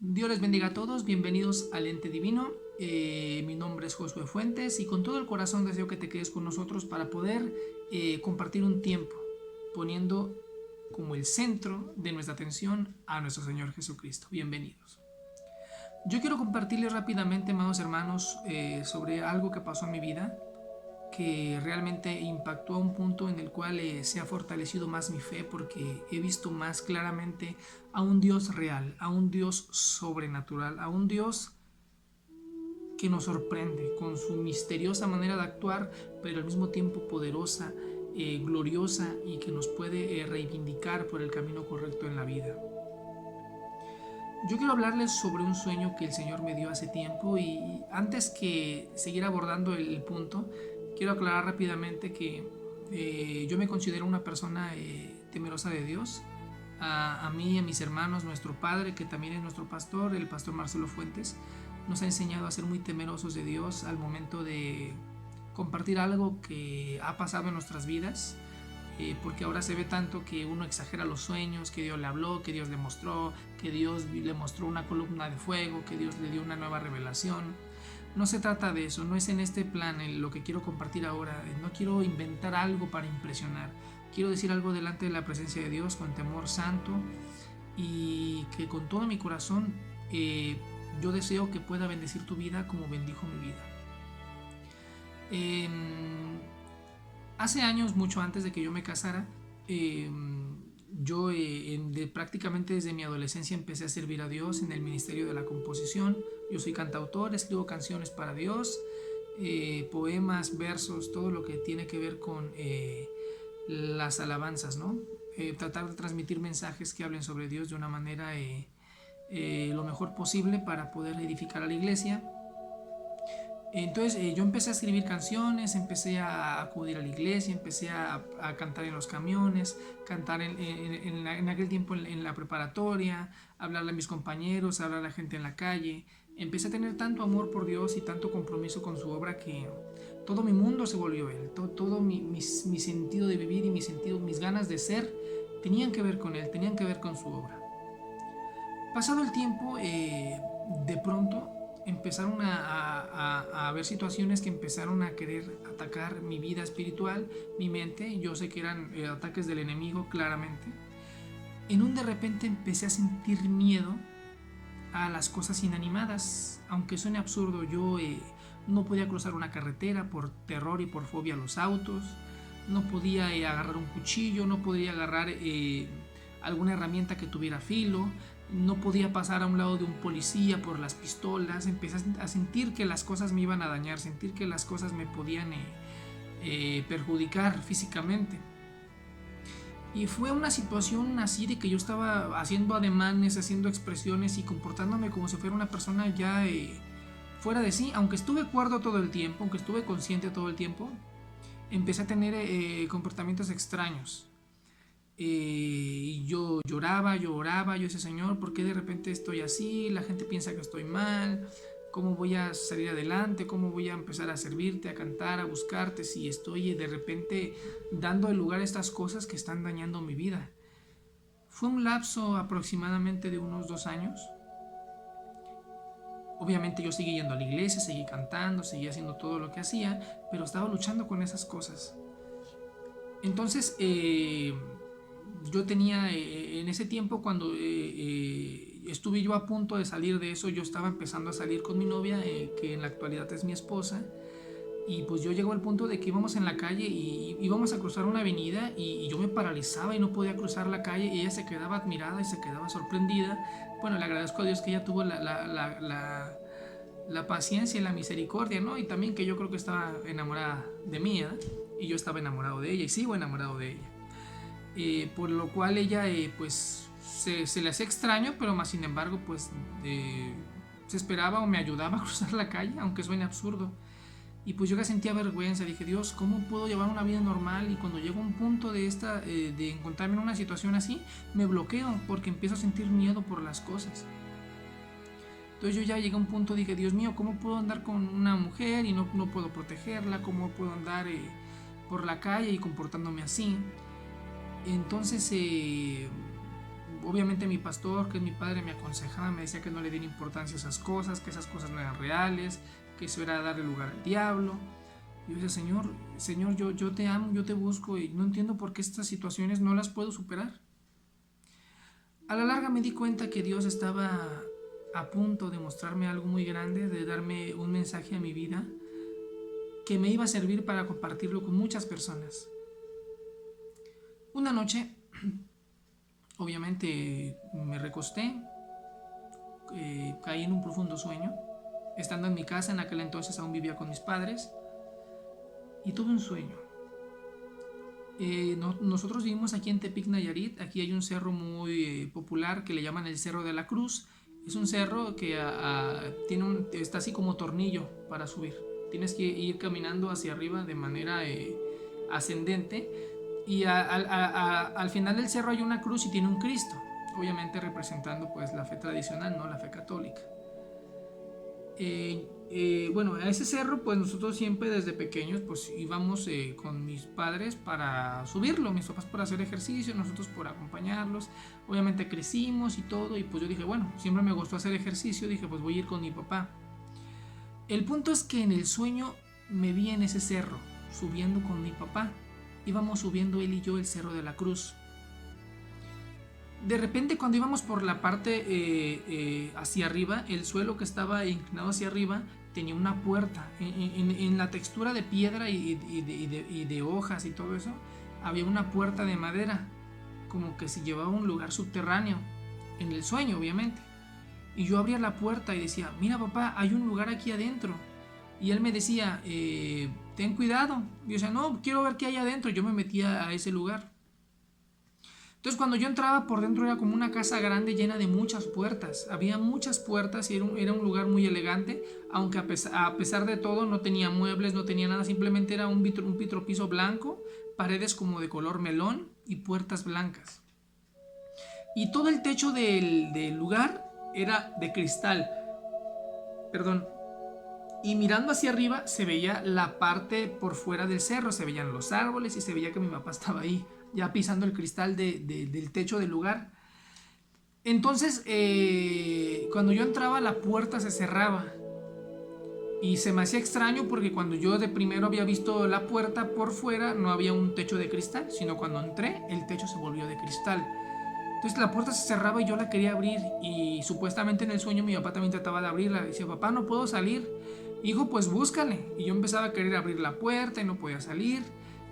Dios les bendiga a todos, bienvenidos al Ente Divino. Mi nombre es Josué Fuentes y con todo el corazón deseo que te quedes con nosotros para poder compartir un tiempo poniendo como el centro de nuestra atención a nuestro Señor Jesucristo. Bienvenidos. Yo quiero compartirles rápidamente, amados hermanos, sobre algo que pasó en mi vida que realmente impactó a un punto en el cual se ha fortalecido más mi fe porque he visto más claramente a un Dios real, a un Dios sobrenatural, a un Dios que nos sorprende con su misteriosa manera de actuar, pero al mismo tiempo poderosa, gloriosa y que nos puede reivindicar por el camino correcto en la vida. Yo quiero hablarles sobre un sueño que el Señor me dio hace tiempo y antes que seguir abordando el punto, quiero aclarar rápidamente que yo me considero una persona temerosa de Dios. A mí y a mis hermanos, nuestro padre, que también es nuestro pastor, el pastor Marcelo Fuentes, nos ha enseñado a ser muy temerosos de Dios al momento de compartir algo que ha pasado en nuestras vidas, porque ahora se ve tanto que uno exagera los sueños, que Dios le habló, que Dios le mostró, que Dios le mostró una columna de fuego, que Dios le dio una nueva revelación. No se trata de eso, no es en este plan en lo que quiero compartir ahora. No quiero inventar algo para impresionar. Quiero decir algo delante de la presencia de Dios con temor santo y que con todo mi corazón yo deseo que pueda bendecir tu vida como bendijo mi vida. Eh, Hace años, mucho antes de que yo me casara, yo prácticamente desde mi adolescencia empecé a servir a Dios en el ministerio de la composición. Yo soy cantautor, escribo canciones para Dios, poemas, versos, todo lo que tiene que ver con las alabanzas, ¿no? Tratar de transmitir mensajes que hablen sobre Dios de una manera lo mejor posible para poder edificar a la iglesia. Entonces yo empecé a escribir canciones, empecé a acudir a la iglesia, empecé a cantar en los camiones, cantar en aquel tiempo en la preparatoria, hablarle a mis compañeros, hablar a la gente en la calle. Empecé a tener tanto amor por Dios y tanto compromiso con su obra que todo mi mundo se volvió Él, todo mi sentido de vivir y mis ganas de ser tenían que ver con Él, tenían que ver con su obra. Pasado el tiempo, de pronto empezaron a haber situaciones que empezaron a querer atacar mi vida espiritual, mi mente. Yo sé que eran ataques del enemigo, claramente. En un de repente empecé a sentir miedo a las cosas inanimadas. Aunque suene absurdo, yo no podía cruzar una carretera por terror y por fobia a los autos. No podía agarrar un cuchillo, no podía agarrar alguna herramienta que tuviera filo, no podía pasar a un lado de un policía por las pistolas. Empecé a sentir que las cosas me iban a dañar, sentir que las cosas me podían perjudicar físicamente. Y fue una situación así de que yo estaba haciendo ademanes, haciendo expresiones y comportándome como si fuera una persona ya fuera de sí. Aunque estuve cuerdo todo el tiempo, aunque estuve consciente todo el tiempo, empecé a tener comportamientos extraños. Yo lloraba, yo oraba, yo decía, Señor, ¿por qué de repente estoy así? La gente piensa que estoy mal. ¿Cómo voy a salir adelante? ¿Cómo voy a empezar a servirte, a cantar, a buscarte si estoy de repente dando el lugar a estas cosas que están dañando mi vida? Fue un lapso aproximadamente de unos 2 años. Obviamente yo seguí yendo a la iglesia, seguí cantando, seguí haciendo todo lo que hacía, pero estaba luchando con esas cosas. Entonces, yo tenía en ese tiempo cuando estuve yo a punto de salir de eso, yo estaba empezando a salir con mi novia, que en la actualidad es mi esposa, y pues yo llegó al punto de que íbamos en la calle y íbamos a cruzar una avenida y yo me paralizaba y no podía cruzar la calle y ella se quedaba admirada y se quedaba sorprendida. Bueno, le agradezco a Dios que ella tuvo la paciencia y la misericordia, ¿no? Y también que yo creo que estaba enamorada de mí, ¿eh? Y yo estaba enamorado de ella y sigo enamorado de ella. Por lo cual ella pues se le hacía extraño, pero más sin embargo pues se esperaba o me ayudaba a cruzar la calle, aunque suene absurdo. Y pues yo ya sentía vergüenza, dije, Dios, ¿cómo puedo llevar una vida normal? Y cuando llego a un punto de encontrarme en una situación así, me bloqueo porque empiezo a sentir miedo por las cosas. Entonces yo ya llegué a un punto, dije, Dios mío, ¿cómo puedo andar con una mujer y no puedo protegerla? ¿Cómo puedo andar por la calle y comportándome así? Entonces obviamente mi pastor, que es mi padre, me aconsejaba, me decía que no le diera importancia a esas cosas, que esas cosas no eran reales, que eso era darle lugar al diablo. Y yo decía, Señor, yo te amo, yo te busco y no entiendo por qué estas situaciones no las puedo superar. A la larga me di cuenta que Dios estaba a punto de mostrarme algo muy grande, de darme un mensaje a mi vida que me iba a servir para compartirlo con muchas personas. Una noche, obviamente me recosté, caí en un profundo sueño. Estando en mi casa, en aquel entonces aún vivía con mis padres, y tuve un sueño. Nosotros vivimos aquí en Tepic, Nayarit. Aquí hay un cerro muy popular que le llaman el Cerro de la Cruz. Es un cerro que está así como tornillo para subir. Tienes que ir caminando hacia arriba de manera ascendente, y al final del cerro hay una cruz y tiene un Cristo, obviamente representando pues la fe tradicional, no la fe católica. Bueno, a ese cerro pues nosotros siempre desde pequeños pues íbamos con mis padres para subirlo, mis papás por hacer ejercicio, nosotros por acompañarlos. Obviamente crecimos y todo, y pues yo dije, bueno, siempre me gustó hacer ejercicio, dije pues voy a ir con mi papá. El punto es que en el sueño me vi en ese cerro subiendo con mi papá. Íbamos subiendo él y yo el Cerro de la Cruz. De repente, cuando íbamos por la parte hacia arriba, el suelo que estaba inclinado hacia arriba tenía una puerta. En la textura de piedra y de hojas y todo eso, había una puerta de madera, como que se llevaba a un lugar subterráneo, en el sueño obviamente. Y yo abría la puerta y decía, mira papá, hay un lugar aquí adentro. Y él me decía, ten cuidado. Y yo decía, no, quiero ver qué hay adentro. Yo me metía a ese lugar. Entonces cuando yo entraba, por dentro era como una casa grande llena de muchas puertas. Había muchas puertas y era un lugar muy elegante, aunque a pesar de todo no tenía muebles, no tenía nada, simplemente era un vitropiso blanco, paredes como de color melón y puertas blancas. Y todo el techo del lugar era de cristal. Perdón. Y mirando hacia arriba se veía la parte por fuera del cerro, se veían los árboles y se veía que mi papá estaba ahí, ya pisando el cristal del techo del lugar. Entonces, cuando yo entraba, la puerta se cerraba. Y se me hacía extraño porque cuando yo de primero había visto la puerta por fuera, no había un techo de cristal, sino cuando entré, el techo se volvió de cristal. Entonces la puerta se cerraba y yo la quería abrir, y supuestamente en el sueño mi papá también trataba de abrirla. Decía, papá, no puedo salir. Hijo, pues búscale. Y yo empezaba a querer abrir la puerta y no podía salir.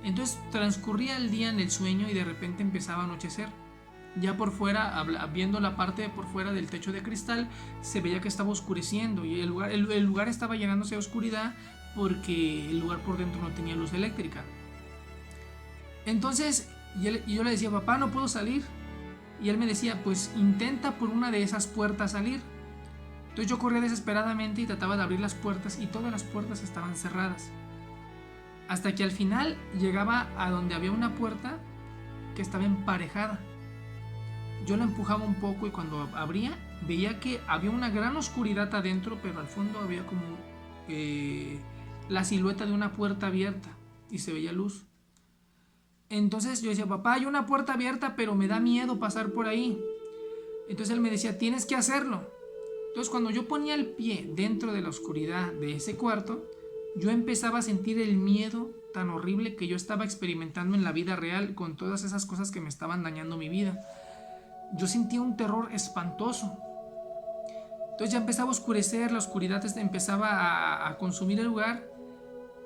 Entonces transcurría el día en el sueño y de repente empezaba a anochecer. Ya por fuera, viendo la parte de por fuera del techo de cristal, se veía que estaba oscureciendo y el lugar estaba llenándose de oscuridad porque el lugar por dentro no tenía luz eléctrica. Entonces yo le decía, papá, no puedo salir. Y él me decía, pues intenta por una de esas puertas salir. Entonces yo corría desesperadamente y trataba de abrir las puertas y todas las puertas estaban cerradas. Hasta que al final llegaba a donde había una puerta que estaba emparejada. Yo la empujaba un poco y cuando abría veía que había una gran oscuridad adentro, pero al fondo había como la silueta de una puerta abierta y se veía luz. Entonces yo decía, papá, hay una puerta abierta, pero me da miedo pasar por ahí. Entonces él me decía, tienes que hacerlo. Entonces cuando yo ponía el pie dentro de la oscuridad de ese cuarto, yo empezaba a sentir el miedo tan horrible que yo estaba experimentando en la vida real con todas esas cosas que me estaban dañando mi vida. Yo sentía un terror espantoso. Entonces ya empezaba a oscurecer, la oscuridad empezaba a consumir el lugar.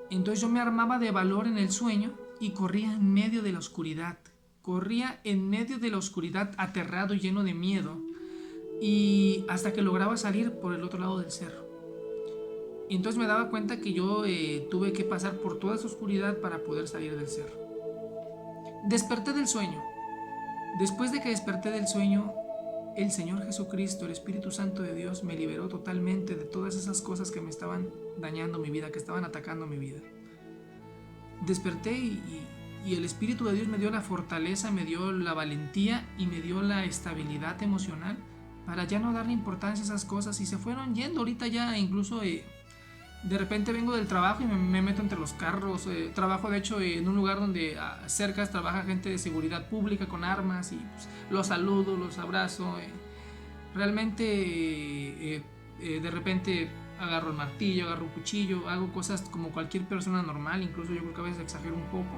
Entonces yo me armaba de valor en el sueño y corría en medio de la oscuridad. Corría en medio de la oscuridad aterrado y lleno de miedo. Y hasta que lograba salir por el otro lado del cerro. Y entonces me daba cuenta que yo tuve que pasar por toda esa oscuridad para poder salir del cerro. Desperté del sueño. Después de que desperté del sueño, el Señor Jesucristo, el Espíritu Santo de Dios, me liberó totalmente de todas esas cosas que me estaban dañando mi vida, que estaban atacando mi vida. Desperté y el Espíritu de Dios me dio la fortaleza, me dio la valentía y me dio la estabilidad emocional para ya no darle importancia a esas cosas, y se fueron yendo. Ahorita ya incluso De repente vengo del trabajo y me meto entre los carros. Trabajo de hecho en un lugar donde cerca trabaja gente de seguridad pública con armas y pues, los saludo, los abrazo. Realmente de repente agarro el martillo, agarro un cuchillo, hago cosas como cualquier persona normal, incluso yo creo que a veces exagero un poco.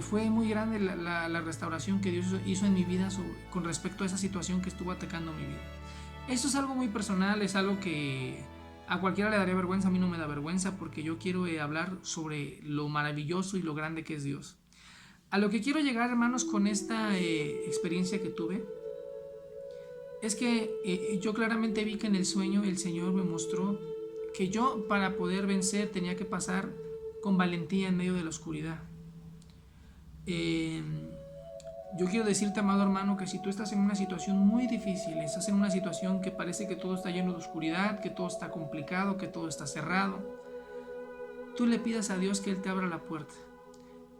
Fue muy grande la restauración que Dios hizo en mi vida con respecto a esa situación que estuvo atacando mi vida. Esto es algo muy personal, es algo que a cualquiera le daría vergüenza, a mí no me da vergüenza porque yo quiero hablar sobre lo maravilloso y lo grande que es Dios. A lo que quiero llegar, hermanos, con esta experiencia que tuve, es que yo claramente vi que en el sueño el Señor me mostró que yo para poder vencer tenía que pasar con valentía en medio de la oscuridad. Yo quiero decirte, amado hermano, que si tú estás en una situación muy difícil, estás en una situación que parece que todo está lleno de oscuridad, que todo está complicado, que todo está cerrado, tú le pidas a Dios que Él te abra la puerta.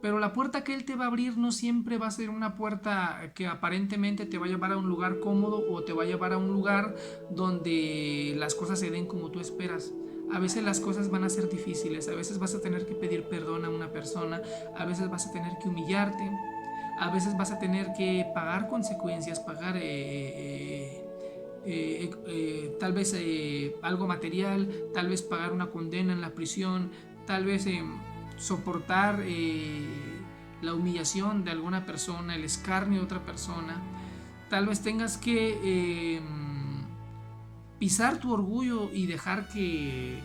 Pero la puerta que Él te va a abrir no siempre va a ser una puerta que aparentemente te va a llevar a un lugar cómodo o te va a llevar a un lugar donde las cosas se den como tú esperas. A veces las cosas van a ser difíciles, a veces vas a tener que pedir perdón a una persona, a veces vas a tener que humillarte, a veces vas a tener que pagar consecuencias, pagar tal vez algo material, tal vez pagar una condena en la prisión, tal vez soportar la humillación de alguna persona, el escarnio de otra persona, tal vez tengas que pisar tu orgullo y dejar que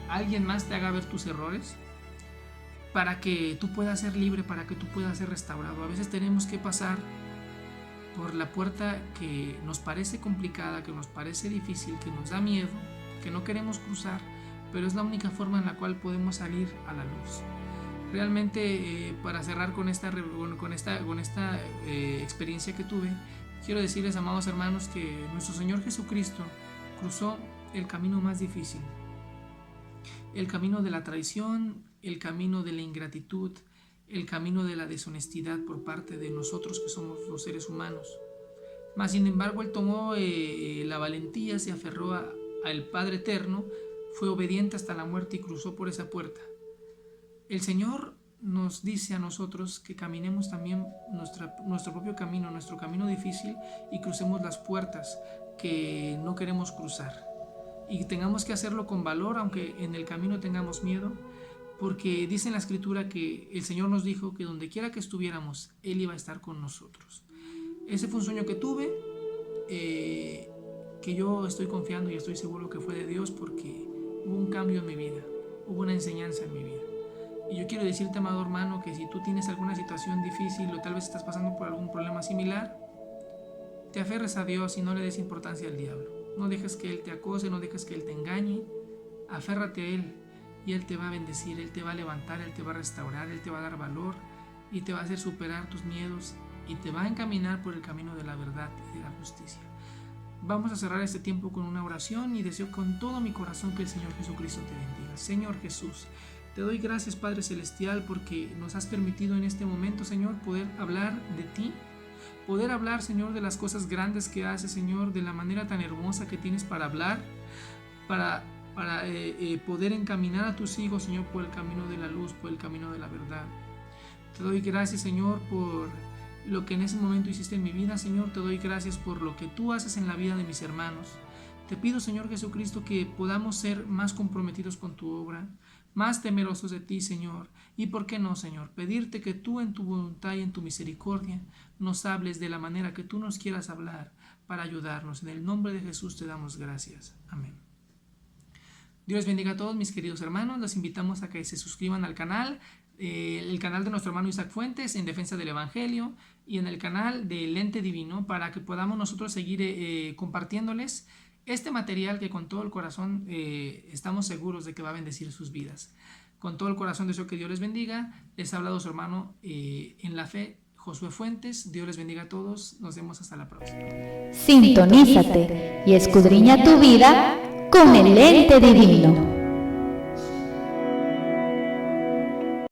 alguien más te haga ver tus errores para que tú puedas ser libre, para que tú puedas ser restaurado. A veces tenemos que pasar por la puerta que nos parece complicada, que nos parece difícil, que nos da miedo, que no queremos cruzar, pero es la única forma en la cual podemos salir a la luz. Realmente para cerrar con esta experiencia que tuve, quiero decirles, amados hermanos, que nuestro Señor Jesucristo cruzó el camino más difícil, el camino de la traición, el camino de la ingratitud, el camino de la deshonestidad por parte de nosotros que somos los seres humanos. Mas sin embargo Él tomó la valentía, se aferró al Padre Eterno, fue obediente hasta la muerte y cruzó por esa puerta. El Señor nos dice a nosotros que caminemos también nuestro propio camino, nuestro camino difícil, y crucemos las puertas que no queremos cruzar. Y tengamos que hacerlo con valor, aunque en el camino tengamos miedo, porque dice en la Escritura que el Señor nos dijo que donde quiera que estuviéramos, Él iba a estar con nosotros. Ese fue un sueño que tuve, que yo estoy confiando y estoy seguro que fue de Dios, porque hubo un cambio en mi vida, hubo una enseñanza en mi vida. Y yo quiero decirte, amado hermano, que si tú tienes alguna situación difícil o tal vez estás pasando por algún problema similar, te aferres a Dios y no le des importancia al diablo. No dejes que Él te acose, no dejes que Él te engañe. Aférrate a Él y Él te va a bendecir, Él te va a levantar, Él te va a restaurar, Él te va a dar valor y te va a hacer superar tus miedos y te va a encaminar por el camino de la verdad y de la justicia. Vamos a cerrar este tiempo con una oración y deseo con todo mi corazón que el Señor Jesucristo te bendiga. Señor Jesús, te doy gracias, Padre Celestial, porque nos has permitido en este momento, Señor, poder hablar de ti, poder hablar, Señor, de las cosas grandes que haces, Señor, de la manera tan hermosa que tienes para hablar, para poder encaminar a tus hijos, Señor, por el camino de la luz, por el camino de la verdad. Te doy gracias, Señor, por lo que en ese momento hiciste en mi vida, Señor. Te doy gracias por lo que tú haces en la vida de mis hermanos. Te pido, Señor Jesucristo, que podamos ser más comprometidos con tu obra, más temerosos de ti, Señor. Y por qué no, Señor, pedirte que tú en tu voluntad y en tu misericordia nos hables de la manera que tú nos quieras hablar para ayudarnos. En el nombre de Jesús te damos gracias. Amén. Dios bendiga a todos mis queridos hermanos. Los invitamos a que se suscriban al canal, el canal de nuestro hermano Isaac Fuentes en defensa del Evangelio, y en el canal de Lente Divino, para que podamos nosotros seguir compartiéndoles este material que con todo el corazón estamos seguros de que va a bendecir sus vidas. Con todo el corazón deseo que Dios les bendiga. Les ha hablado su hermano en la fe, Josué Fuentes. Dios les bendiga a todos. Nos vemos hasta la próxima. Sintonízate y escudriña tu vida con el Lente Divino.